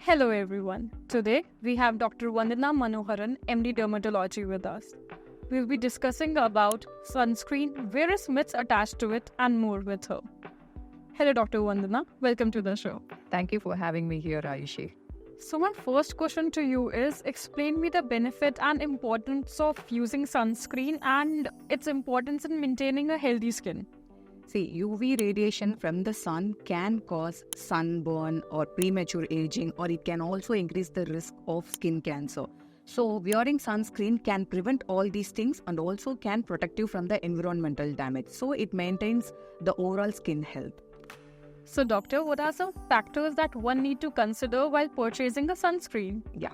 Hello everyone. Today we have Dr. Vandana Manoharan, MD Dermatology with us. We'll be discussing about sunscreen, various myths attached to it and more with her. Hello Dr. Vandana, welcome to the show. Thank you for having me here, Ayushi. So my first question to you is explain me the benefit and importance of using sunscreen and its importance in maintaining a healthy skin. See, UV radiation from the sun can cause sunburn or premature aging, or it can also increase the risk of skin cancer. So, wearing sunscreen can prevent all these things and also can protect you from the environmental damage. So, it maintains the overall skin health. So doctor, what are some factors that one need to consider while purchasing a sunscreen? Yeah.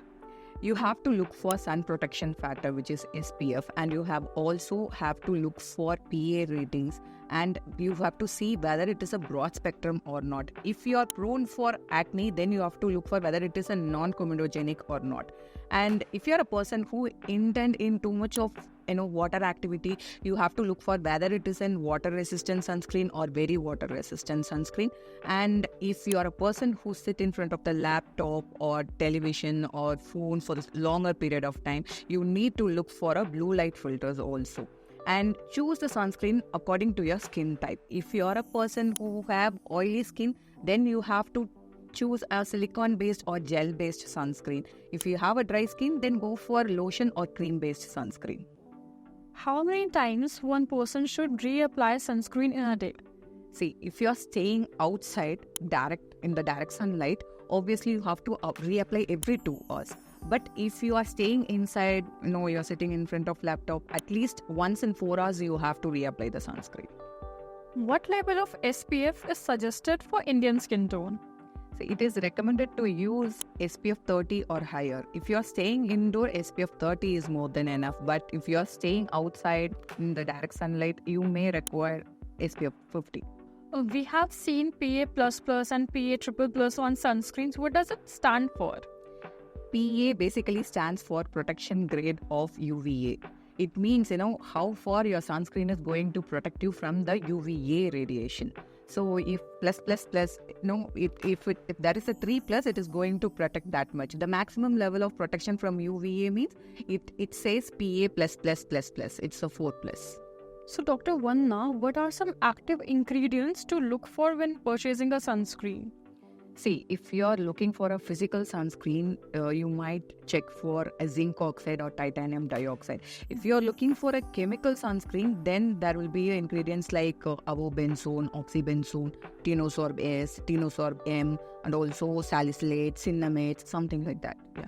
You have to look for sun protection factor, which is SPF, and you also have to look for PA ratings, and you have to see whether it is a broad spectrum or not. If you are prone for acne, then you have to look for whether it is a non-comedogenic or not. And if you are a person who intend in too much of water activity, you have to look for whether it is an water resistant sunscreen or very water resistant sunscreen. And if you are a person who sit in front of the laptop or television or phone for this longer period of time, you need to look for a blue light filters also. And choose the sunscreen according to your skin type. If you are a person who have oily skin, then you have to choose a silicone based or gel based sunscreen. If you have a dry skin, then go for lotion or cream based sunscreen. How many times one person should reapply sunscreen in a day? See, if you're staying outside in the direct sunlight, obviously you have to reapply every 2 hours. But if you are staying inside, you're sitting in front of laptop, at least once in 4 hours you have to reapply the sunscreen. What level of SPF is suggested for Indian skin tone? So it is recommended to use SPF 30 or higher. If you are staying indoor, SPF 30 is more than enough. But if you are staying outside in the direct sunlight, you may require SPF 50. We have seen PA++ and PA++ on sunscreens. What does it stand for? PA basically stands for protection grade of UVA. It means, how far your sunscreen is going to protect you from the UVA radiation. So if if there is a 3+, it is going to protect that much. The maximum level of protection from UVA means it says PA++++. It's a 4+. So Dr. Vandana, what are some active ingredients to look for when purchasing a sunscreen? See, if you're looking for a physical sunscreen, you might check for a zinc oxide or titanium dioxide. If you're looking for a chemical sunscreen, then there will be ingredients like avobenzone, oxybenzone, tinosorb S, tinosorb M, and also salicylate, cinnamate, something like that. Yeah.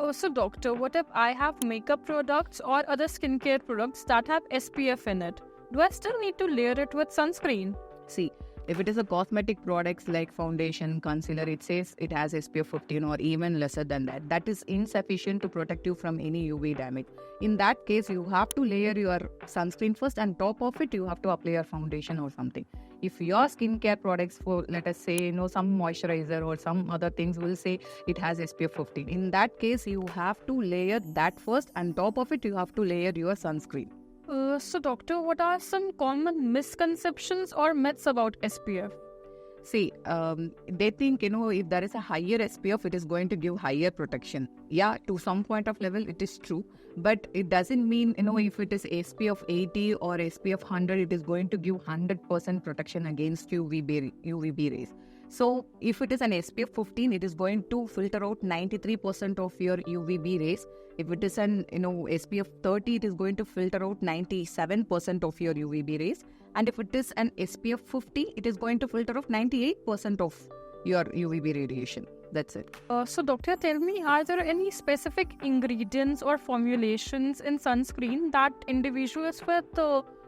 Oh, so doctor, what if I have makeup products or other skincare products that have SPF in it? Do I still need to layer it with sunscreen? See, if it is a cosmetic products like foundation, concealer, it says it has SPF 15 or even lesser than that. That is insufficient to protect you from any UV damage. In that case, you have to layer your sunscreen first, and top of it, you have to apply your foundation or something. If your skincare products for, let us say, some moisturizer or some other things will say it has SPF 15. In that case, you have to layer that first, and top of it, you have to layer your sunscreen. So doctor, what are some common misconceptions or myths about SPF? See, they think, if there is a higher SPF, it is going to give higher protection. Yeah, to some point of level, it is true. But it doesn't mean, if it is SPF 80 or SPF 100, it is going to give 100% protection against UVB rays. So, if it is an SPF 15, it is going to filter out 93% of your UVB rays. If it is an SPF 30, it is going to filter out 97% of your UVB rays. And if it is an SPF 50, it is going to filter out 98% of your UVB radiation. That's it. So doctor, tell me, are there any specific ingredients or formulations in sunscreen that individuals with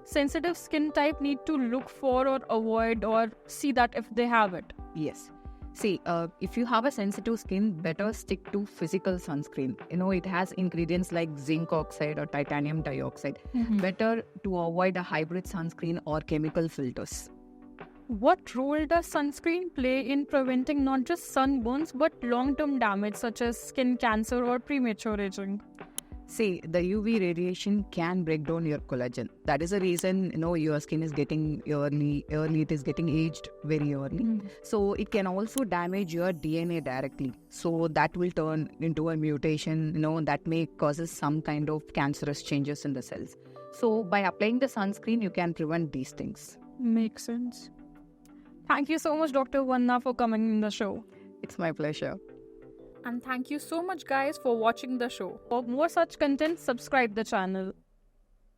sensitive skin type need to look for or avoid, or see that if they have it? Yes. See, if you have a sensitive skin, better stick to physical sunscreen. It has ingredients like zinc oxide or titanium dioxide. Better to avoid a hybrid sunscreen or chemical filters. What role does sunscreen play in preventing not just sunburns but long-term damage such as skin cancer or premature aging? See, the UV radiation can break down your collagen. That is the reason, your skin is getting early, it is getting aged very early. So it can also damage your DNA directly. So that will turn into a mutation, that may causes some kind of cancerous changes in the cells. So by applying the sunscreen, you can prevent these things. Makes sense. Thank you so much, Dr. Vandana, for coming in the show. It's my pleasure. And thank you so much, guys, for watching the show. For more such content, subscribe the channel.